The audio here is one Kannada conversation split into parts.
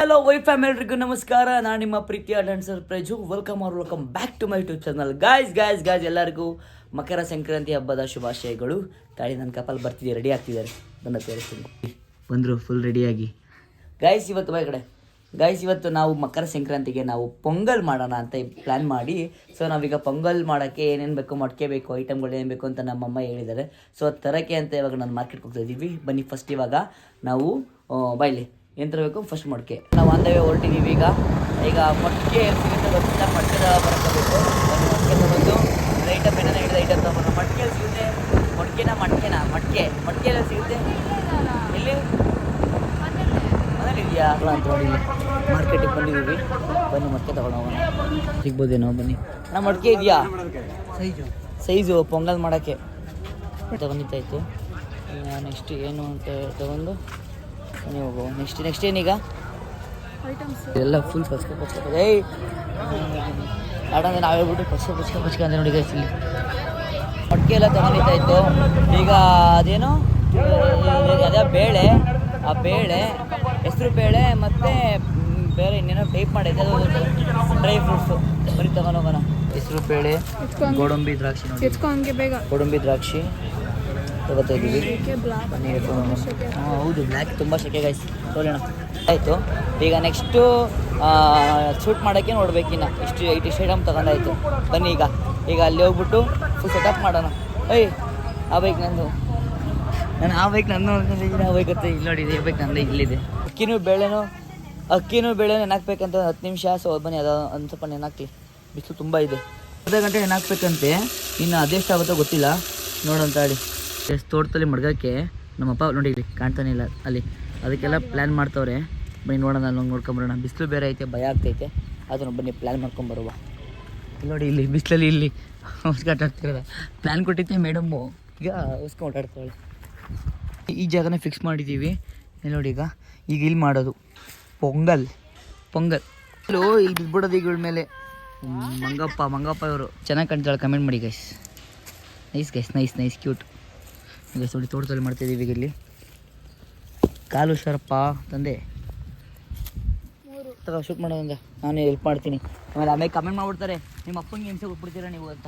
ಹಲೋ ವೈ ಫ್ಯಾಮಿಲಿಗೂ ನಮಸ್ಕಾರ. ನಾನು ನಿಮ್ಮ ಪ್ರೀತಿಯ dancer Praju. Welcome back to my YouTube channel. Guys ಎಲ್ಲರಿಗೂ ಮಕರ ಸಂಕ್ರಾಂತಿ ಹಬ್ಬದ ಶುಭಾಶಯಗಳು. ತಾಳಿ ನನ್ನ ಕಪಲ್ ಬರ್ತಿದೆ, ರೆಡಿ ಆಗ್ತಿದ್ದಾರೆ, ನನ್ನ ತೋರಿಸ್ತೀನಿ. ಬಂದರು ಫುಲ್ ರೆಡಿಯಾಗಿ. ಇವತ್ತು ನಾವು ಮಕರ ಸಂಕ್ರಾಂತಿಗೆ ನಾವು ಪೊಂಗಲ್ ಮಾಡೋಣ ಅಂತ ಪ್ಲ್ಯಾನ್ ಮಾಡಿ, ಸೊ ನಾವೀಗ ಪೊಂಗಲ್ ಮಾಡೋಕ್ಕೆ ಏನೇನು ಬೇಕು, ಮಡಿಕೆ ಬೇಕು, ಐಟಮ್ಗಳು ಏನು ಬೇಕು ಅಂತ ನಮ್ಮಮ್ಮ ಹೇಳಿದ್ದಾರೆ. ಸೊ ಅದು ತರೋಕ್ಕೆ ಅಂತ ಇವಾಗ ನಾನು ಮಾರ್ಕೆಟ್ಗೆ ಹೋಗ್ತಾ ಇದ್ದೀವಿ. ಬನ್ನಿ ಫಸ್ಟ್ ಇವಾಗ ನಾವು ಬಾಯ್ಲಿ ಏನು ತರಬೇಕು. ಫಸ್ಟ್ ಮಡಿಕೆ ನಾವು ಅಂದವೇ ಹೊರಟಿದ್ದೀವಿ. ಈಗ ಮಡಿಕೆ ಸಿಗುತ್ತೆ ಗೊತ್ತಿಲ್ಲ, ಮಡಿಕೆದ ಬರ್ಕೋಬೇಕು. ಮಡಿಕೆ ತಗೊಂಡು ಐಟಮ್ ಏನಾರ ಹಿಡಿದ ಐಟಮ್ ತಗೊಂಡು ಮಡಿಕೆಯಲ್ಲಿ ಸಿಗುತ್ತೆ. ಮಡಿಕೆ ಎಲ್ಲ ಸಿಗುತ್ತೆ. ಇಲ್ಲಿ ಮನೇಲಿ ಇದೆಯಾ ಅಂತ ನೋಡಿ, ಮಾರ್ಕೆಟಿಗೆ ಬಂದಿದ್ದೀವಿ. ಬನ್ನಿ ಮಡಿಕೆ ತಗೊಂಡು ಹೋಗೋಣ, ಸಿಗ್ಬೋದೇನೋ. ಬನ್ನಿ ನಮ್ಮ ಮಡಿಕೆ ಇದೆಯಾ ಸೈಜು ಪೊಂಗಲ್ ಮಾಡೋಕ್ಕೆ ತಗೊಂಡಿತ್ತಾಯಿತು. ನೆಕ್ಸ್ಟ್ ಏನು ಅಂತ ತಗೊಂಡು ನೀವು ಹೋಗೋ. ನೆಕ್ಸ್ಟ್ ಏನೀಗ ಎಲ್ಲ ಫುಲ್ ಪಚ್ಕ ಏಯ್ ಆಡಂದ್ರೆ ನಾವು ಹೇಳ್ಬಿಟ್ಟು ಪಚ್ಕ ಅಂತ ನೋಡಿ ಗೈಸ್. ಇಲ್ಲಿ ಮಡಿಕೆ ಎಲ್ಲ ತಗೊಂಡಿದ್ದಾಯಿತು. ಈಗ ಅದೇನು ಅದೇ ಬೇಳೆ, ಆ ಬೇಳೆ ಹೆಸರು ಬೇಳೆ ಮತ್ತು ಬೇರೆ ಇನ್ನೇನೋ ಟೈಪ್ ಮಾಡಿದ್ದೆ, ಅದು ಡ್ರೈ ಫ್ರೂಟ್ಸು. ಬರೀ ತಗೊಂಡೋಗೋಣ. ಹೆಸರು ಬೇಳೆ, ಗೋಡಂಬಿ ದ್ರಾಕ್ಷಿ ತಗೋತಾ ಇದ್ದೀವಿ. ಹೌದು, ಬ್ಲ್ಯಾಕ್ ತುಂಬ ಶೆಕೆ ಗೈಸ್, ತೋಲೋಣ ಆಯಿತು. ಈಗ ನೆಕ್ಸ್ಟು ಶೂಟ್ ಮಾಡೋಕ್ಕೆ ನೋಡ್ಬೇಕಿನ್ನ ಇಷ್ಟು ಐಟಮ್ ತಗೊಂಡಾಯಿತು. ಬನ್ನಿ ಈಗ ಅಲ್ಲಿ ಹೋಗ್ಬಿಟ್ಟು ಫುಲ್ ಸೆಟಪ್ ಮಾಡೋಣ. ಆ ಬೈಕ್ ನಂದು ಅನ್ಕೊಂಡಿದ್ದೀನಿ. ಆ ಬೈಕ್ ಇಲ್ಲಿ ನೋಡಿದೆ, ಈ ಬೈಕ್ ನಂದು ಇಲ್ಲಿದೆ. ಅಕ್ಕಿನೂ ಬೇಳೆನೂ ನೆನಾಕ್ಬೇಕಂತ 10 ನಿಮಿಷ. ಸೊ ಬನ್ನಿ ಅದು ಒಂದು ಸ್ವಲ್ಪ ನೆನಾಕ್ಲಿ, ಬಿಸಿಲು ತುಂಬ ಇದೆ. ಅರ್ಧ ಗಂಟೆ ನೆನಾಕ್ಬೇಕಂತೆ. ಇನ್ನು ಅದೆಷ್ಟಾಗುತ್ತೋ ಗೊತ್ತಿಲ್ಲ, ನೋಡೋಂತ ಹೇಳಿ. ತೋಟದಲ್ಲಿ ಮಡ್ಗಕ್ಕೆ ನಮ್ಮಪ್ಪ ನೋಡಿ ಕಾಣ್ತಾನೆ ಇಲ್ಲ ಅಲ್ಲಿ, ಅದಕ್ಕೆಲ್ಲ ಪ್ಲ್ಯಾನ್ ಮಾಡ್ತವ್ರೆ. ಬನ್ನಿ ನೋಡೋಣ, ಅಲ್ಲಿ ನೋಡ್ಕೊಂಬರೋಣ. ಬಿಸಿಲು ಬೇರೆ ಐತೆ, ಭಯ ಆಗ್ತೈತೆ. ಅದನ್ನು ಬನ್ನಿ ಪ್ಲ್ಯಾನ್ ಮಾಡ್ಕೊಂಬರುವ. ನೋಡಿ ಇಲ್ಲಿ ಬಿಸಿಲಲ್ಲಿ ಇಲ್ಲಿ ಆಟಾಡ್ತಿರೋದ ಪ್ಲ್ಯಾನ್ ಕೊಟ್ಟಿದ್ದೆ ಮೇಡಮ್ಮು. ಈಗ ಉಸ್ಕೊಂಡು ಆಟಾಡ್ತಾಳೆ. ಈ ಜಾಗನೇ ಫಿಕ್ಸ್ ಮಾಡಿದ್ದೀವಿ. ನೋಡಿ ಈಗ ಇಲ್ಲಿ ಮಾಡೋದು ಪೊಂಗಲ್ ಇಲ್ಲಿ ಬಿದ್ಬಿಡೋದು ಈಗಳ ಮೇಲೆ. ಮಂಗಪ್ಪ ಇವರು ಚೆನ್ನಾಗಿ ಕಾಣ್ತಾಳೆ. ಕಮೆಂಟ್ ಮಾಡಿ ಗೈಸ್. Nice cute guys. ನೋಡಿ ತೋಟದಲ್ಲಿ ಮಾಡ್ತಾಯಿದ್ದೀವಿ. ಈಗ ಇಲ್ಲಿ ಕಾಲು ಹುಷಾರಪ್ಪ ತಂದೆ ಶೂಟ್ ಮಾಡೋದಂದ ನಾನೇ ಹೆಲ್ಪ್ ಮಾಡ್ತೀನಿ. ಆಮೇಲೆ ಕಮೆಂಟ್ ಮಾಡ್ಬಿಡ್ತಾರೆ, ನಿಮ್ಮ ಅಪ್ಪಂಗೆ ಹಿಂಸೆ ಕೊಟ್ಬಿಡ್ತೀರಾ ನೀವು ಅಂತ.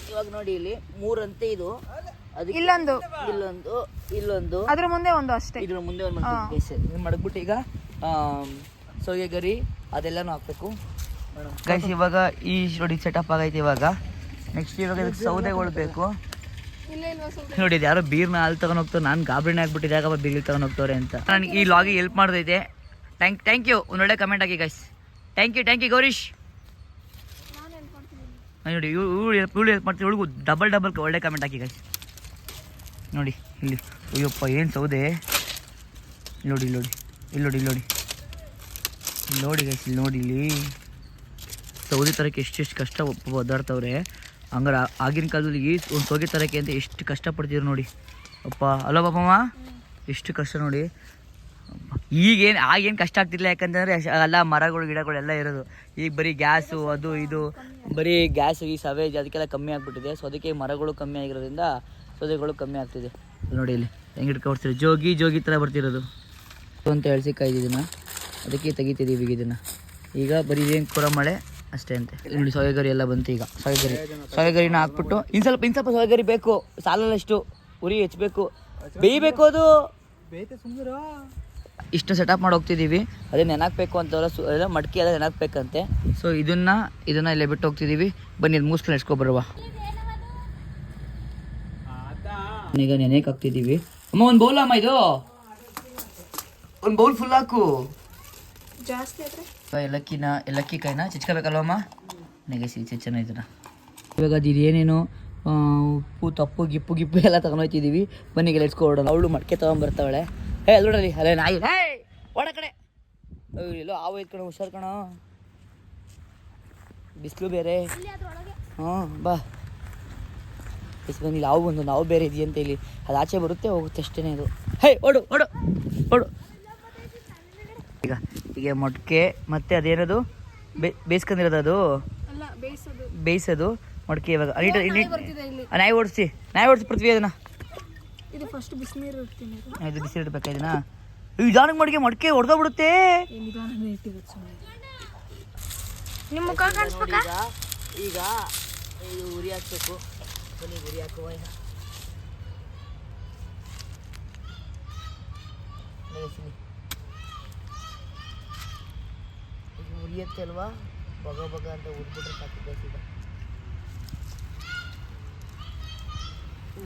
ಇವಾಗ ನೋಡಿ ಇಲ್ಲಿ 3 ಅಂತೆ ಇದು, ಅದಕ್ಕೆ ಇಲ್ಲೊಂದು ಅದ್ರ ಮುಂದೆ ಒಂದು ಅಷ್ಟೇ. ಇದ್ರ ಮುಂದೆ ಒಂದು ಮಡಗ್ಬಿಟ್ಟು ಈಗ ಸೋಗೆ ಗರಿ ಅದೆಲ್ಲನೂ ಹಾಕ್ಬೇಕು ಗೈಸ್. ಇವಾಗ ಈ ನೋಡಿ ಸೆಟಪ್ ಆಗೈತೆ. ಇವಾಗ ನೆಕ್ಸ್ಟ್ ಇದಕ್ಕೆ ಸೌದೆಗಳು ಬೇಕು. ನೋಡಿ ಯಾರೋ ಬೀರ್ನ ಹಾಲು ತಗೊಂಡು ಹೋಗ್ತಾರೆ. ನಾನು ಗಾಬರಿನೇ ಆಗ್ಬಿಟ್ಟಿದೆ, ಯಾಕಪ್ಪ ಬೀರ್ಲಿ ತಗೊಂಡು ಹೋಗ್ತವ್ರೆ ಅಂತ. ನನಗೆ ಈ ಲಾಗಿಗೆ ಹೆಲ್ಪ್ ಮಾಡ್ದೈತೆ. Thank you. ಒಂದು ಒಳ್ಳೆ ಕಮೆಂಟ್ ಹಾಕಿ ಗೈಸ್. Thank you Gourish. ನೋಡಿ ಇವಳು ಹೆಲ್ಪ್ ಮಾಡ್ತೀವಿ. ಇವಳಿಗೂ ಡಬಲ್ ಒಳ್ಳೆ ಕಮೆಂಟ್ ಹಾಕಿ ಗೈಸ್. ನೋಡಿ ಇಲ್ಲಿ ಅಯ್ಯಪ್ಪ ಏನು ಸೌದೆ. ನೋಡಿ ಗೈಸ್. ಇಲ್ಲಿ ಸೌದೆ ತರಕ್ಕೆ ಎಷ್ಟು ಕಷ್ಟ ಒದ್ದಾಡ್ತವ್ರೆ. ಹಂಗಾರೆ ಆಗಿನ ಕಾಲದಲ್ಲಿ ಒಂದು ಸೌದೆ ತರಕ್ಕೆ ಅಂತ ಎಷ್ಟು ಕಷ್ಟಪಡ್ತಿದ್ರು ನೋಡಿ ಅಪ್ಪ. ಅಲ್ಲೋ ಪಾಪಮ್ಮ, ಎಷ್ಟು ಕಷ್ಟ ನೋಡಿ. ಆಗೇನು ಕಷ್ಟ ಆಗ್ತಿಲ್ಲ, ಯಾಕಂತಂದರೆ ಎಲ್ಲ ಮರಗಳು ಗಿಡಗಳೆಲ್ಲ ಇರೋದು. ಈಗ ಬರೀ ಗ್ಯಾಸು ಅದು ಇದು, ಬರೀ ಗ್ಯಾಸು ಈ ಸವೇಜ್ ಅದಕ್ಕೆಲ್ಲ ಕಮ್ಮಿ ಆಗಿಬಿಟ್ಟಿದೆ. ಸೊ ಅದಕ್ಕೆ ಮರಗಳು ಕಮ್ಮಿ ಆಗಿರೋದ್ರಿಂದ ಸೌದೆಗಳು ಕಮ್ಮಿ ಆಗ್ತಿದೆ. ನೋಡಿ ಇಲ್ಲಿ ಹೆಂಗೆ ಇಟ್ಕೊಡ್ತೀರಿ, ಜೋಗಿ ಥರ ಬರ್ತಿರೋದು ಅಂತ ಎಳ್ಸಿಕಾಯ್ದು. ಇದನ್ನು ಅದಕ್ಕೆ ತೆಗಿತಿದ್ದೀವಿ ಇದನ್ನು. ಈಗ ಬರೀ ಏನು ಕೂಡ ಮಳೆ ಅಷ್ಟೇ ಅಂತೆ. ನೋಡಿ ಸೋಯಗರಿ ಎಲ್ಲ ಬಂತು. ಈಗ ಸೋಯಗರಿನ ಹಾಕ್ಬಿಟ್ಟು ಇನ್ನು ಸ್ವಲ್ಪ ಸೋಯಗರಿ ಬೇಕು, ಸಾಲಲ್ಲಷ್ಟು ಉರಿ ಹೆಚ್ಚಬೇಕು, ಬೇಯಬೇಕು. ಅದು ಇಷ್ಟು ಸೆಟಪ್ ಮಾಡಿ ಹೋಗ್ತಿದ್ದೀವಿ. ಅದೇ ನೆನಾಕ್ಬೇಕು ಅಂತವಲ್ಲ ಮಡಿಕೆ ಎಲ್ಲ ನೆನಾಕ್ಬೇಕಂತೆ. ಸೊ ಇದನ್ನ ಇಲ್ಲೇ ಬಿಟ್ಟು ಹೋಗ್ತಿದ್ದೀವಿ. ಬನ್ನಿ ಇದು ಮೂಸ್ಕೊಂಡು ನೆಡ್ಸ್ಕೊಬರುವ. ಈಗ ನೆನೆಯಕ್ಕೆ ಹಾಕ್ತಿದ್ದೀವಿ. ಅಮ್ಮ ಒಂದು ಬೌಲ್ ಅಮ್ಮ, ಇದು ಒಂದು ಬೌಲ್ ಫುಲ್ ಹಾಕು. ಜಾಸ್ತಿ ಏಲಕ್ಕಿ ಕಾಯಿನ ಚಿಚ್ಕೋಬೇಕಲ್ವಮ್ಮ. ನನಗೆ ಚೆನ್ನಾಗಿದ್ದಾನ. ಇವಾಗ ಅದು ಏನೇನು ಉಪ್ಪು ತಪ್ಪು ಗಿಪ್ಪು ಎಲ್ಲ ತಗೊಂಡೋಗ್ತಿದ್ದೀವಿ. ಬನ್ನಿಗೆ ನೆಡ್ಸ್ಕೊಡೋಣ. ಅವಳು ಮಡಿಕೆ ತೊಗೊಂಬರ್ತಾವಳೆ. ಅಲ್ಲೋಡಲಿ ಅಲ್ಲೇ ನಾಯಿ ಓಡ ಕಡೆ ಎಲ್ಲೋ ಹಾವು ಕಣ, ಹುಷಾರ್ ಕಣ, ಬಿಸಿಲು ಬೇರೆ. ಬಾ ಬಂದಿಲ್ಲ ಹಾವು ಬಂದು. ನಾವು ಬೇರೆ ಇದೆಯಂತ ಇಲ್ಲಿ, ಅದು ಆಚೆ ಬರುತ್ತೆ ಹೋಗುತ್ತೆ ಅಷ್ಟೇ ಇದು. ಓಡು ಈಗ ಮೊಟ್ಟೆ ಮತ್ತೆ ಅದೇನದು ಬೇಯಿಸ್ಕೊಂಡಿರೋದು, ಅದು ಬೇಯಿಸೋದು ಮೊಟ್ಟೆ. ಇವಾಗ ನಾಯಿ ಓಡಿಸಿ ಪೃಥ್ವಿ ಅದನ್ನ. ಇದು ಫಸ್ಟ್ ಬಿಸಿನೀರು ಇಡ್ತೀನಿ. ಇದು ಬಿಸಿ ಇಡಬೇಕಾ ಇದನ್ನ? ನಿಧಾನಕ್ಕೆ ಮಡಿಕೆ ಹೊಡೆದೋಗ್ಬಿಡುತ್ತೆ. ನಿಮ್ಮ ಮುಖ ಕಾಣಿಸ್ಬೇಕಾ? ಈಗ ಇದು ಉರಿ ಹಾಕ್ಬೇಕು. ಬನ್ನಿ ಉರಿ ಹಾಕುವ. ಈಗ ಉರಿಯತ್ತೆ ಅಲ್ವಾ, ಬಗ ಬಗ ಅಂತ ಉರ್ಬಿಟ್ರೆ ಸಾಕು ಗ್ಯಾಸ್.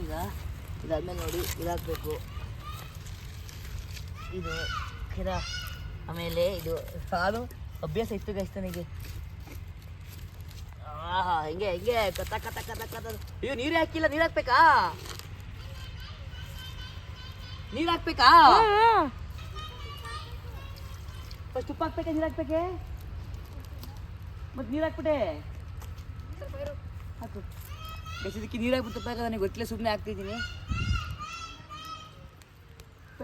ಈಗ ಇದಾದ್ಮೇಲೆ ನೋಡಿ ಇದಾಕಬೇಕು. ಇದು ಕೆರ, ಆಮೇಲೆ ಇದು ಹಾಲು ಅಭ್ಯಾಸ ಇತ್ತು ಗೈಸ್ ನನಗೆ. ಹಿಂಗೆ ಹಿಂಗೆ ಕತ್ತ ಕತ್ತ ಕತ್ತ ಕತ್ತ. ಅಯ್ಯೋ ನೀರೇ ಹಾಕಿಲ್ಲ, ನೀರು ಹಾಕ್ಬೇಕಾ? ನೀರು ಹಾಕ್ಬೇಕಾ? ಫಸ್ಟ್ ಉಪ್ಪು ಹಾಕ್ಬೇಕಾ, ನೀರು ಹಾಕ್ಬೇಕೆ? ಮತ್ತೆ ನೀರು ಹಾಕ್ಬಿಟ್ಟೆ ಹಾಕು. ಇದಕ್ಕೆ ನೀರು ಹಾಕ್ಬಿಟ್ಟು ಉಪ್ಪಾಗ ನನಗೆ ಗೊತ್ತಿಲ್ಲ, ಸುಮ್ಮನೆ ಹಾಕ್ತಿದ್ದೀನಿ.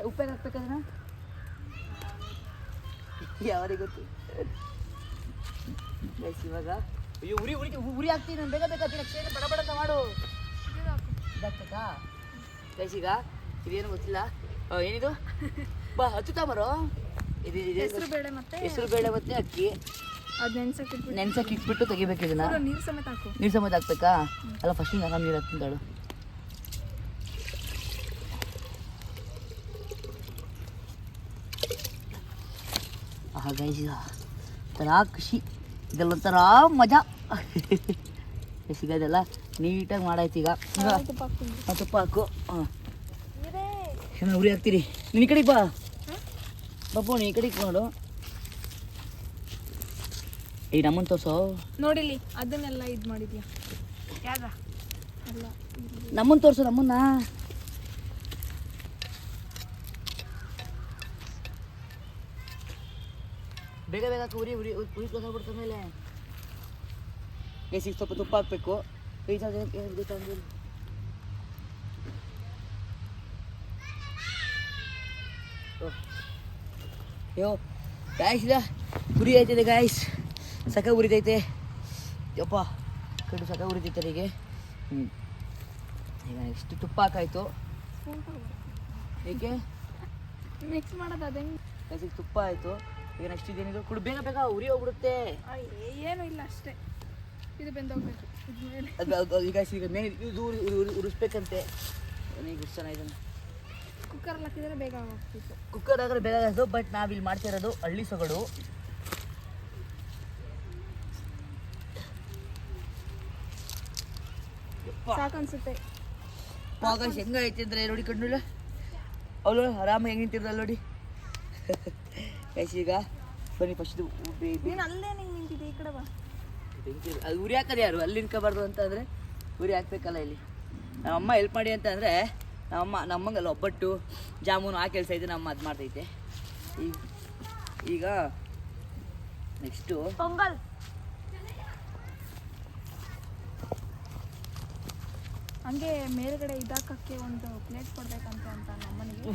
ಉಪ್ಪಾಗ ಹಾಕ್ಬೇಕದನ್ನ ಯಾರಿಗೆ ಗೊತ್ತು. ಇವಾಗ ಅಯ್ಯೋ ಉರಿ ಉರಿ ಉರಿ ಹಾಕ್ತೀನಿ ನಾನು, ಬೇಗ ಬೇಗ ಬಡ ಬಡ ಅಂತ ಮಾಡು. ಇದಾಗ್ಬೇಕಾ ಗೈಸ್? ಈಗ ಇದೇನು ಗೊತ್ತಿಲ್ಲ. ಏನಿದು ಬಾ ಹಚ್ಚುತ್ತಾ ಬರೋ. ಇದು ಹೆಸರು ಬೇಳೆ ಮತ್ತೆ ಅಕ್ಕಿ. ಅದು ನೆನ್ಸಕ್ಕೆ ಇಟ್ಬಿಟ್ಟು ತೆಗಿಬೇಕು ಇದನ್ನ. ನೀರು ಸಮೇತ ಹಾಕು. ನೀರು ಸಮೇತ ಹಾಕ್ಬೇಕಾ? ಅಲ್ಲ ಫಸ್ಟ್ ನಾನು ನೀರು ಹಾಕ್ತಿದ್ದಾಳು. ಗೈಸ್ ಒಂಥರ ಖುಷಿ, ಇದೆಲ್ಲೊಂಥರ ಮಜಾ. ಸಿಗೋದೆಲ್ಲ ನೀಟಾಗಿ ಮಾಡಾಯ್ತು. ಈಗ ತುಪ್ಪ ಹಾಕು. ಹಾಂ ಉರಿ ಹಾಕ್ತೀರಿ. ನೀನು ಈ ಕಡೆಗೆ ಬಾ ಬಾಪು, ನೀ ಈ ಕಡೆಗೆ ಮಾಡು. ಈಗ ನಮ್ಮನ್ನು ತೋರ್ಸೋ. ನೋಡಿಲಿ ಅದನ್ನೆಲ್ಲ ಇದು ಮಾಡಿದ್ಯಾ? ಯಾರ ಅಲ್ಲ, ನಮ್ಮನ್ನು ತೋರ್ಸು, ನಮ್ಮನ್ನ. ಬೇಗ ಬೇಗ ಉರಿ ಉರಿ ಉರಿ ಕೊಸಾಗ್ಬಿಡ್ತ ಮೇಲೆ. ಬೇಸಿಗೆ ಸ್ವಲ್ಪ ತುಪ್ಪ ಹಾಕ್ಬೇಕು. ಅಯ್ಯೋ ಗಾಯ್ಸ್, ಇಲ್ಲ ಉರಿ ಆಯ್ತದೆ ಗಾಯ್ಸ್, ಸಕ ಉರಿತೈತೆ. ಯಪ್ಪ ಕಡು ಸಕ ಉರಿತೈತೆ ನನಗೆ. ಈಗ ನೆಕ್ಸ್ಟ್ ತುಪ್ಪ ಹಾಕಾಯ್ತು. ಏಕೆ ಮಿಕ್ಸ್ ಮಾಡೋದು ಅದೇ. ಬೇಸಿಗೆ ತುಪ್ಪ ಆಯಿತು. ಈಗ ನೆಕ್ಸ್ಟ್ ಇದೇನಿದು ಕುಡು, ಬೇಗ ಬೇಗ ಉರಿ ಹೋಗ್ಬಿಡುತ್ತೆ. ಏನೂ ಇಲ್ಲ ಅಷ್ಟೇ, ಇದು ಬೆಂದೋಗ್ಬೇಕು. ಅದು ಈಗ ಈಗ ಮೇನ್ ಇದು ಉರಿಸ್ಬೇಕಂತೆ. ನನಗೆ ಗುಡ್ಸೋಣ ಇದನ್ನು. ಕುಕ್ಕರಲ್ಲಿ ಹಾಕಿದ್ರೆ ಬೇಗ ಹೋಗ್ತಿತ್ತು. ಕುಕ್ಕರ್ ಆದ್ರೆ ಬೇಗ ಆಗೋದು. ಬಟ್ ನಾವಿಲ್ಲಿ ಮಾಡ್ತಾ ಇರೋದು ಹಳ್ಳಿ ಸೊಗಡು. ಸಾಕನ್ಸುತ್ತೆ. ಪಾಗ ಹೆಂಗ ಐತಿ ಅಂದ್ರೆ ನೋಡಿ, ಕಣ್ಣುಲ್ಲ ಅವಳು ಆರಾಮಾಗಿ ಹೆಂಗೆ ನಿಂತಿರ್ದಲ್ಲ ನೋಡಿ. ಈಗ ಬನ್ನಿ ಫಸ್ಟ್ ನೀನು ಅಲ್ಲೇ ನಿಂತಿದ್ದೆ, ಈ ಕಡೆ ಬಾ. ಬೆಂಕಿ ಅದು ಉರಿ ಹಾಕೋದು ಯಾರು? ಅಲ್ಲಿ ನಿಂತ್ಕೋಬಾರ್ದು ಅಂತ ಅಂದರೆ ಉರಿ ಹಾಕ್ಬೇಕಲ್ಲ. ಇಲ್ಲಿ ನಮ್ಮಮ್ಮ ಹೆಲ್ಪ್ ಮಾಡಿ ಅಂತ ಅಂದರೆ ನಮ್ಮಂಗಲ್ಲ ಒಬ್ಬಟ್ಟು ಜಾಮೂನು ಆ ಕೆಲಸ ಐತೆ, ನಮ್ಮ ಅದು ಮಾಡ್ತೈತೆ. ಈಗ ನೆಕ್ಸ್ಟು ಪೊಂಗಲ್. ಹಂಗೆ ಮೇಲ್ಗಡೆ ಇದಾಕಕ್ಕೆ ಒಂದು ಪ್ಲೇಟ್ ಕೊಡ್ಬೇಕಂತ ಅಂತ ನಮ್ಮನಿಗೆ.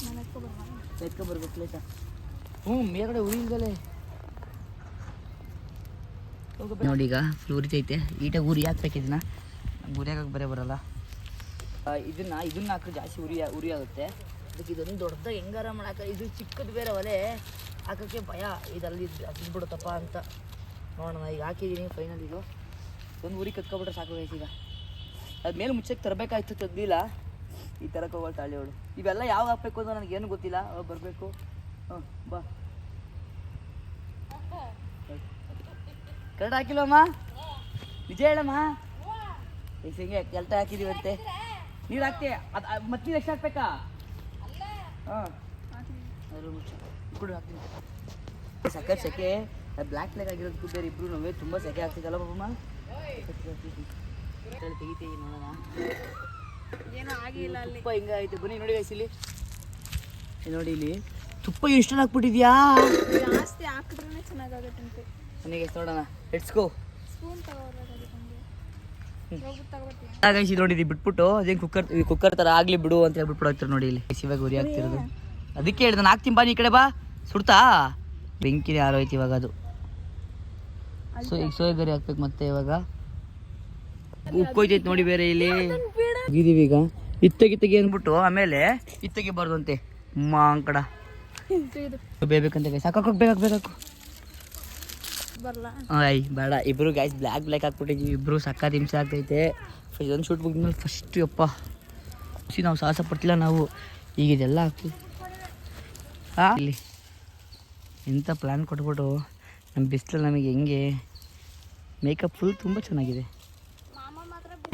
ನಾನು ಎತ್ಕೊಬರ್ಬೇಕು ಪ್ಲೇಟಾ? ಮೇಲ್ಗಡೆ ಉರಿಲ್ದಲೇ ನೋಡಿ. ಈಗ ಫುಲ್ ಉರಿತೈತೆ. ಈಟಾಗಿ ಉರಿ ಹಾಕ್ಬೇಕು ಇದನ್ನ. ಉರಿ ಹಾಕಕ್ಕೆ ಬರೇ ಬರಲ್ಲ. ಇದನ್ನ ಹಾಕಿದ್ರೆ ಜಾಸ್ತಿ ಉರಿ ಆಗುತ್ತೆ. ಅದಕ್ಕೆ ಇದೊಂದು ದೊಡ್ಡದಾಗಿ ಹೆಂಗಾರ ಮಾಡಾಕ. ಇದು ಚಿಕ್ಕದು ಬೇರೆ ಒಲೆ ಹಾಕೋಕ್ಕೆ ಭಯ, ಇದರಲ್ಲಿ ಹಚ್ಚಿಬಿಡುತ್ತಪ್ಪ ಅಂತ ನೋಡೋಣ. ಈಗ ಹಾಕಿದ್ದೀನಿ ಫೈನಲ್. ಇದು ಒಂದು ಉರಿ ಕತ್ಕೊಬಿಟ್ರೆ ಸಾಕು ಗೈಸ್. ಈಗ ಅದ್ಮೇಲೆ ಮುಚ್ಚಕ್ಕೆ ತರಬೇಕಾಯ್ತು, ತೆಗ್ದಿಲ್ಲ. ಈ ಥರ ಹೋಗೋಳು ತಾಳಿ ಅವಳು. ಇವೆಲ್ಲ ಯಾವಾಗ ಹಾಕ್ಬೇಕು ಅಂತ ನನಗೇನು ಗೊತ್ತಿಲ್ಲ. ಅವಾಗ ಬರಬೇಕು. ಬಾ ಕರೆಕ್ಟ್ ಹಾಕಿಲ್ವಮ್ಮ? ನಿಜ ಹೇಳಮ್ಮ. ಈಗ ಹಿಂಗೆ ಕೆಲ್ಟ ಹಾಕಿದೀವಂತೆ. ನೀರು ಹಾಕ್ತೆ ಅದು ಮತ್ತೆ ನೀರು ಎಷ್ಟು ಹಾಕ್ಬೇಕಾ? ಹಾಂ ಕುಡು ಹಾಕ್ತೀನಿ. ಸಕ್ಕರೆ ಸೆಕೆ ಬ್ಲ್ಯಾಕ್ ಬ್ಲ್ಯಾಕ್ ಆಗಿರೋದಕ್ಕೂ ಬೇರೆ ಇಬ್ಬರು ನಮಗೆ ತುಂಬ ಸೆಕೆ ಆಗ್ತಿದ್ದಲ್ಲ ಬಾಬಮ್ಮ. ತೆಗಿತೀವಿ ನೋಡೋಣ. ಏನೋ ಆಗಿಲ್ಲ ಅಲ್ಲಿ. ತುಪ್ಪ ಹಿಂಗೆ ಆಯ್ತು. ಬನ್ನಿ ನೋಡಿ ಗೈಸ್, ಇಲ್ಲಿ ನೋಡಿ, ಇಲ್ಲಿ ತುಪ್ಪ ಎಷ್ಟೊಂದು ಹಾಕ್ಬಿಟ್ಟಿದ್ಯಾ? ಜಾಸ್ತಿ ಹಾಕಿದ್ರೇ ಚೆನ್ನಾಗಾಗುತ್ತೆ. ನನಗೆ ನೋಡೋಣ. Let's go. ಸ್ಪೂನ್ ಗೈಸ್ ಇದು ನೋಡಿದ್ವಿ ಬಿಟ್ಬಿಟ್ಟು ಅದೇನು ಕುಕ್ಕರ್ ಥರ ಆಗಲಿ ಬಿಡು ಅಂತ ಹೇಳ್ಬಿಟ್ಟು ಹೋಗ್ತಾರೆ ನೋಡಿ. ಇಲ್ಲಿ ಇವಾಗ ಉರಿ ಹಾಕ್ತಿರೋದು. ಅದಕ್ಕೆ ಹೇಳಿದೆ ನಾನು ಹಾಕ್ತೀನಿ ಬಾ, ನೀ ಕಡೆ ಬಾ. ಸುಡ್ತಾ ಬೆಂಕಿನೇ ಆರೋಯ್ತು ಇವಾಗ ಅದು. ಈಗ ಸೋಯಗರಿ ಹಾಕ್ಬೇಕು ಮತ್ತೆ. ಇವಾಗ ಉಕ್ಕೋಯ್ತೈತೆ ನೋಡಿ ಬೇರೆ. ಇಲ್ಲಿ ಇದೀವಿ ಈಗ ಇತ್ತಗಿತ್ತಗಿ ಅಂದ್ಬಿಟ್ಟು ಆಮೇಲೆ ಇತ್ತಗಿಬಾರ್ದಂತೆ ಮಾಂಕಡ ಬೇಕಂತ ಗೈಸ್ ಹಾಕೋ ಬೇಕಾಕು ಬರಲ್ಲ ಆಯ್ ಬೇಡ ಇಬ್ರು ಗೈಸ್ ಬ್ಲ್ಯಾಕ್ ಹಾಕ್ಬಿಟ್ಟಿದ್ವಿ ಇಬ್ರು ಸಕ್ಕ ಹಿಂಸೆ ಆಗ್ತೈತೆ ಇದೊಂದು ಶೂಟ್ ಮುಗಿದ್ಮೇಲೆ ಫಸ್ಟ್ ಯಪ್ಪ ನಾವು ಸಾಹಸ ಪಡ್ತಿಲ್ಲ ನಾವು ಈಗ ಇದೆಲ್ಲ ಹಾಕ್ತೀವಿ ಇಲ್ಲಿ ಎಂಥ ಪ್ಲ್ಯಾನ್ ಕೊಟ್ಬಿಟ್ಟು ನಮ್ಮ ಬಿಸಿಲು ನಮಗೆ ಹೆಂಗೆ ಮೇಕಪ್ ಫುಲ್ ತುಂಬ ಚೆನ್ನಾಗಿದೆ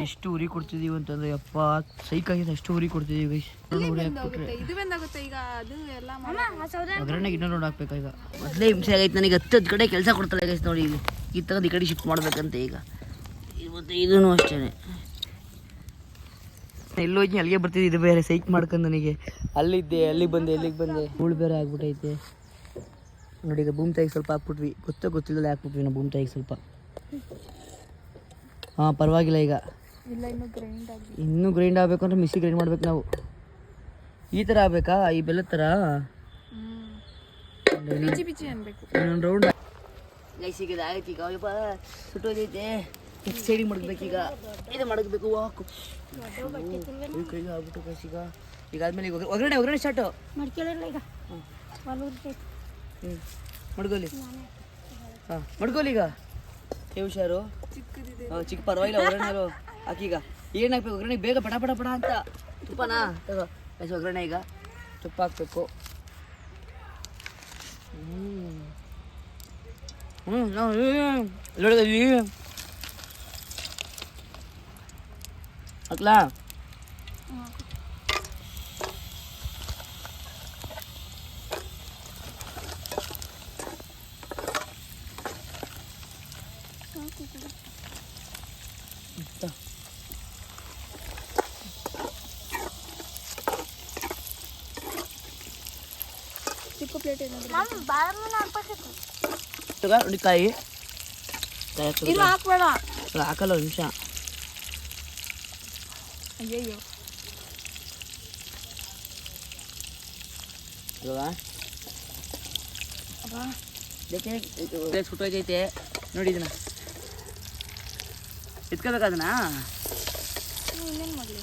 ಎಷ್ಟು ಉರಿ ಕೊಡ್ತಿದ್ದೀವಿ ಅಂತಂದರೆ ಯಪ್ಪ ಸೈಕಾಗಿದೆ ಅಷ್ಟು ಉರಿ ಕೊಡ್ತಿದ್ದೀವಿ ಗೈಸ್ ಉರಿ ಹಾಕ್ಬಿಟ್ರೆ ಇದು ಬೆಂದಾಗುತ್ತೆ ಈಗ ಅದು ಎಲ್ಲ ಒಗ್ಗರಣೆಗೆ ಇನ್ನೂ ನೋಡಿ ಹಾಕ್ಬೇಕಾ ಈಗ ಮೊದಲೇ ಹಿಂಸೆ ಆಗೈತೆ ನನಗೆ 10 ಕಡೆ ಕೆಲಸ ಕೊಡ್ತಾರೆ ಗೈಸ್ ನೋಡಿ ಇಲ್ಲಿ ಈ ತಗೊಂಡು ಈ ಕಡೆ ಶಿಫ್ಟ್ ಮಾಡ್ಬೇಕಂತೆ ಈಗ ಮತ್ತು ಇದೂ ಅಷ್ಟೇ ಎಲ್ಲೋಗಿ ಅಲ್ಲಿಗೆ ಬರ್ತಿದ್ದೆ ಇದು ಬೇರೆ ಸೈಕ್ ಮಾಡ್ಕೊಂಡು ನನಗೆ ಅಲ್ಲಿದ್ದೆ ಅಲ್ಲಿಗೆ ಬಂದೆ ಇಲ್ಲಿಗೆ ಬಂದೆ ಹೂಳು ಬೇರೆ ಆಗ್ಬಿಟ್ಟೈತೆ ನೋಡಿ ಈಗ ಭೂಮಿ ತಾಯಿಗೆ ಸ್ವಲ್ಪ ಹಾಕ್ಬಿಟ್ವಿ ಗೊತ್ತಿಲ್ಲದೆ ಹಾಕ್ಬಿಟ್ವಿ ನಾವು ಭೂಮಿ ತಾಯಿಗೆ ಸ್ವಲ್ಪ ಹಾಂ ಪರವಾಗಿಲ್ಲ ಈಗ ಇಲ್ಲ ಇನ್ನೂ ಗ್ರೈಂಡ್ ಆಗಬೇಕು ಅಂದರೆ ಮಿಕ್ಸಿ ಗ್ರೈಂಡ್ ಮಾಡ್ಬೇಕು ನಾವು ಈ ಥರ ಆಗಬೇಕಾ ಈ ಬೆಲ್ಲದ ಥರ ಬಿಚ್ಚಿ ಅನ್ಬೇಕು ಇನ್ನೊಂದು ರೌಂಡ್ ಗೈಸ್ ಈಗ ಆಗೈತೆ ಈಗ ಅಯ್ಯಪ್ಪ ಸುಟ್ಟೋದೈತೆ ಸೈಡಿಗೆ ಮಡಗಬೇಕೀಗ ಇದು ಮಡಗಬೇಕು ವಾಕು ಕೈಗೆ ಆಗ್ಬಿಟ್ಟು ಗೈಸ್ ಈಗ ಆದ್ಮೇಲೆ ಈಗ ಒಗ್ಗರಣೆ ಸ್ಟಾರ್ಟು ಈಗ ಮಡ್ಗೋಲಿ ಹಾಂ ಮಡ್ಗೋಲಿ ಈಗ ಹುಷಾರು ಚಿಕ್ಕ ಪರವಾಗಿಲ್ಲ ಒಗ್ಗರಣೆ ಹಾಕೀಗ ಏನು ಹಾಕ್ಬೇಕು ಒಗ್ಗರಣೆ ಬೇಗ ಪಟ ಪಟ ಪಟ ಅಂತ ತುಪ್ಪನಾ ತಗೋ ಗೈಸ್ ಒಗ್ಗರಣೆ ಈಗ ತುಪ್ಪ ಹಾಕ್ಬೇಕು ನೋಡಿದ್ವಿ ಹಾಕ್ಲಾ ಚಿಕ್ಕ ಪ್ಲೇಟ್ ಏನಾದ್ರು ಕಾಯಿ ಇಲ್ಲ ಹಾಕ್ಬೇಡ ಹಾಕಲ್ಲ ಒಂದು ನಿಮಿಷ ಅಯ್ಯಯ್ಯೋ ಸುಟ್ಟೋಗೈತೆ ನೋಡಿ ಇದನ್ನ ಎತ್ಕೋಬೇಕು ಅದನ್ನ ಇನ್ನೇನು ಮಾಡಲಿ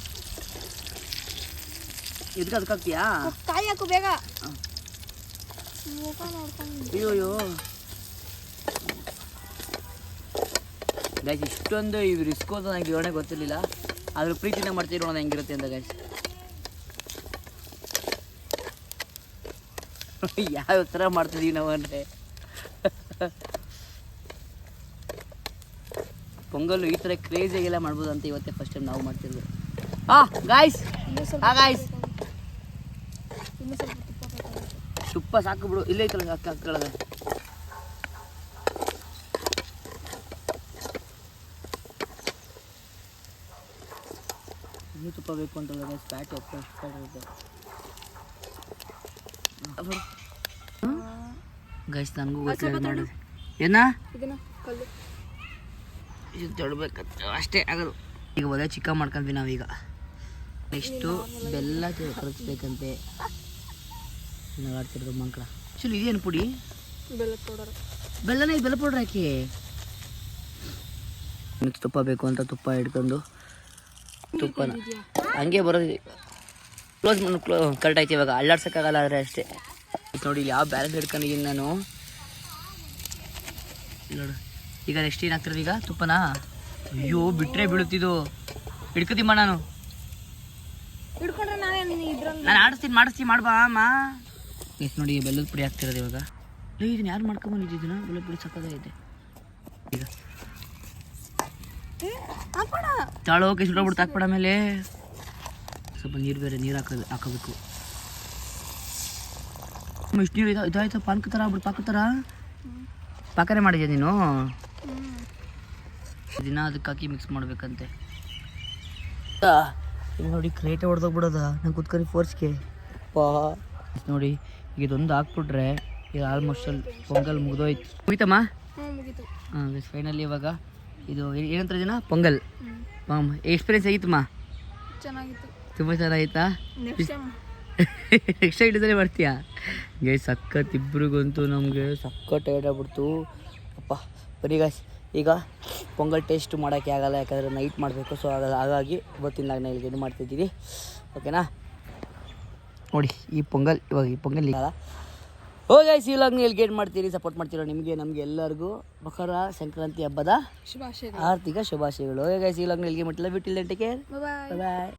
ಇದಕ್ಕೆ ಅದಕ್ಕಾಗ್ತೀಯಾ ಕಾಯಿ ಹಾಕು ಬೇಗ ಮುಖ ನೋಡ್ಕೊಂಡು ಅಯ್ಯೋಯ್ಯೋ ಗೈಸ್ ಇಷ್ಟೊಂದು ಇವು ರಿಸ್ಕ್ ಅಂತ ನನಗೆ ವಿವರಣೆ ಗೊತ್ತಿರಲಿಲ್ಲ ಆದರೂ ಪ್ರೀತಿನ ಮಾಡ್ತೀವಿ ನೋಡೋಣ ಹೆಂಗಿರುತ್ತೆ ಅಂತ ಗೈಸ್ ಯಾವ ಥರ ಮಾಡ್ತಿದ್ದೀವಿ ನಾವು ಅಂದರೆ ಪೊಂಗಲ್ಲು ಈ ಥರ ಕ್ರೇಜಿಯಾಗೆಲ್ಲ ಮಾಡ್ಬೋದು ಅಂತ ಇವತ್ತೇ ಫಸ್ಟ್ ಟೈಮ್ ನಾವು ಮಾಡ್ತಿರೋದು ಗಾಯ್ಸ್ ಗಾಯ್ಸ್ ಇನ್ನೂ ಸ್ವಲ್ಪ ತುಪ್ಪ ಬೇಕಾಗುತ್ತೆ ತುಪ್ಪ ಸಾಕು ಬಿಡು ಇಲ್ಲೇ ಐತಲ್ಲ ಹಾಕೊಳ್ಳೋದು ಇನ್ನೂ ತುಪ್ಪ ಬೇಕು ಅಂತಲ್ಲ ಗೈಸ್ ಫ್ಯಾಟ್ ಇರುತ್ತೆ ಗೈಸ್ ನನಗೂ ಗೊತ್ತಿಲ್ಲ ಮಾಡೋದು ಏನ ಇದನ್ನ ಕಲ್ಲು ಇದು ತೊಡಬೇಕಂತ ಅಷ್ಟೇ ಆಗೋದು ಈಗ ಒಳ್ಳೆ ಚಿಕನ್ ಮಾಡ್ಕೊಂಡ್ವಿ ನಾವೀಗ ನೆಕ್ಸ್ಟು ಬೆಲ್ಲ ಕರಗಿಸ್ಬೇಕಂತೆ ನಾವು ಆಡ್ತಿರೋದು ಮಂಕಳ ಆ್ಯಕ್ಚುಲಿ ಇದೇನು ಪುಡಿ ಬೆಲ್ಲದ ಪೌಡರ್ ಬೆಲ್ಲನೇ ಬೆಲ್ಲ ಪೌಡ್ರ್ ಹಾಕಿ ಮಿಕ್ಸ್ ತುಪ್ಪ ಬೇಕು ಅಂತ ತುಪ್ಪ ಹಿಡ್ಕೊಂಡು ತುಪ್ಪನ ಹಂಗೆ ಬರೋದು ಕ್ಲೋಸ್ ಮಾಡಿ ಕರೆಕ್ಟ್ ಆಯ್ತು ಇವಾಗ ಅಲ್ಲಾಡ್ಸೋಕ್ಕಾಗಲ್ಲ ಆದರೆ ಅಷ್ಟೇ ನೋಡಿ ಇಲ್ಲಿ ಯಾವ ಬ್ಯಾಲೆನ್ಸ್ ಹಿಡ್ಕೊಂಡಿದ್ದೀನಿ ನಾನು ನೋಡು ಈಗ ನೆಕ್ಸ್ಟ್ ಏನು ಹಾಕ್ತಿರೋದು ಈಗ ತುಪ್ಪನಾ ಅಯ್ಯೋ ಬಿಟ್ಟರೆ ಬೀಳುತ್ತಿದ್ದು ಹಿಡ್ಕೊತೀಮ್ಮ ನಾನು ಹಿಡ್ಕೊಂಡ್ರೆ ಇದ್ರಲ್ಲಿ ನಾನು ಮಾಡಿಸ್ತೀನಿ ಮಾಡ್ಬಾ ಅಮ್ಮ ಎಷ್ಟು ನೋಡಿ ಬೆಲ್ಲದ ಪುಡಿ ಹಾಕ್ತಿರೋದು ಇವಾಗ ಇದನ್ನ ಯಾರು ಮಾಡ್ಕೊಂಬಂದಿದ್ದೀನ ಬೆಲ್ಲದ ಪುಡಿ ಸಕ್ಕದಾಗೈತೆ ಈಗ ತಾಳು ಓಕೆ ಸುಡಬಿಡ್ತು ಹಾಕ್ಬಿಡ ಮೇಲೆ ಸ್ವಲ್ಪ ನೀರು ಬೇರೆ ನೀರು ಹಾಕೋಬೇಕು ಇಷ್ಟು ನೀರು ಇದಾಯ್ತು ಪಾನ್ಕ ಥರ ಆಗ್ಬಿಟ್ಟು ಪಾಕ ಥರ ಪಾಕನೆ ಮಾಡಿದ್ಯಾ ನೀನು ದಿನ ಅದಕ್ಕೆ ಹಾಕಿ ಮಿಕ್ಸ್ ಮಾಡ್ಬೇಕಂತೆ ನೋಡಿ ಕ್ರೇಟೆ ಹೊಡೆದೋಗ್ಬಿಡೋದ ನಂಗೆ ಕುತ್ಕರಿ ಫೋರ್ಸ್ಗೆ ಪಾ ನೋಡಿ ಈಗ ಇದೊಂದು ಹಾಕ್ಬಿಟ್ರೆ ಈಗ ಆಲ್ಮೋಸ್ಟ್ ಅಲ್ಲಿ ಪೊಂಗಲ್ ಮುಗಿದೋಯ್ತು ಮುಗಿತಮ್ಮ ಮುಗೀತು ಹಾಂ ಫೈನಲಿ ಇವಾಗ ಇದು ಏನಂತ ದಿನ ಪೊಂಗಲ್ ಎಕ್ಸ್ಪೀರಿಯನ್ಸ್ ಆಗಿತ್ತಮ್ಮ ಚೆನ್ನಾಗಿತ್ತು ತುಂಬ ಚೆನ್ನಾಗಿತ್ತಾ ನೆಕ್ಸ್ಟ್ ಟೈಮ್ ಎಕ್ಸ್ಟ್ರಾ ಇಡೋದೇ ಮಾಡ್ತೀಯಾ ಗೈಸ್ ಸಖತ್ ಇಬ್ರಿಗಂತೂ ನಮಗೆ ಸಖತ್ ಟೈರ್ಡ್ ಆಗ್ಬಿಡ್ತು ಅಪ್ಪ ಬರೀ ಗಾಯ್ಸ್ ಈಗ ಪೊಂಗಲ್ ಟೇಸ್ಟ್ ಮಾಡೋಕ್ಕೆ ಆಗಲ್ಲ, ಯಾಕಂದರೆ ನೈಟ್ ಮಾಡಬೇಕು. ಸೊ ಹಾಗಾಗಿ ಇವತ್ತಿನ ನಾನು ಇಲ್ಲಿಗೆ ಇದು ಮಾಡ್ತಿದ್ದೀವಿ. ಓಕೆನಾ, ನೋಡಿ ಈ ಪೊಂಗಲ್ ಇಲ್ಲ. ಗೈಸ್ ಈ ಲಾಗ್ನ ಇಲ್ಲಿ ಗೇಟ್ ಮಾಡ್ತೀರಿ, ಸಪೋರ್ಟ್ ಮಾಡ್ತೀರೋ ನಿಮಗೆ ನಮಗೆ ಎಲ್ಲರಿಗೂ ಮಕರ ಸಂಕ್ರಾಂತಿ ಹಬ್ಬದ ಶುಭಾಶಯ, ಆರ್ಥಿಕ ಶುಭಾಶಯಗಳು. ಗೈಸ್ ಈ ಲಾಗ್ನ ಇಲ್ಲಿಗೆ ಮಾಡ್ತಿಲ್ಲ, ಬಿಟ್ಟಿಲ್ಲ, ಟೇಕ್ ಕೇರ್, ಬಾಯ್. ಬಾಯ್.